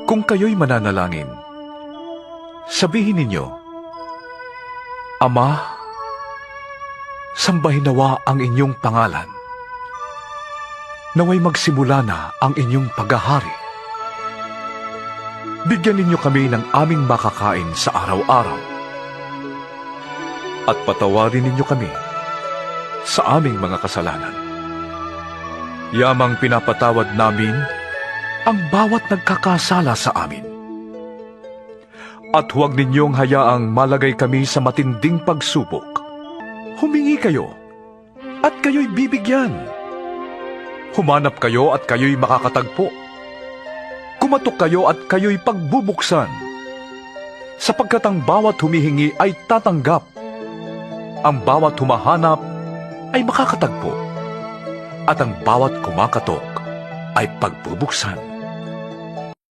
Kung kayo'y mananalangin, sabihin ninyo, Ama, sambahin nawa ang inyong pangalan. Naway magsimula na ang inyong paghahari. Bigyan ninyo kami ng aming makakain sa araw-araw. At patawarin ninyo kami sa aming mga kasalanan. Yamang pinapatawad namin ang bawat nagkakasala sa amin. At huwag ninyong hayaang malagay kami sa matinding pagsubok. Humingi kayo, at kayo'y bibigyan. Humanap kayo at kayo'y makakatagpo. Kumatok kayo at kayo'y pagbubuksan. Sapagkat ang bawat humihingi ay tatanggap. Ang bawat humahanap ay makakatagpo. At ang bawat kumakatok ay pagbubuksan.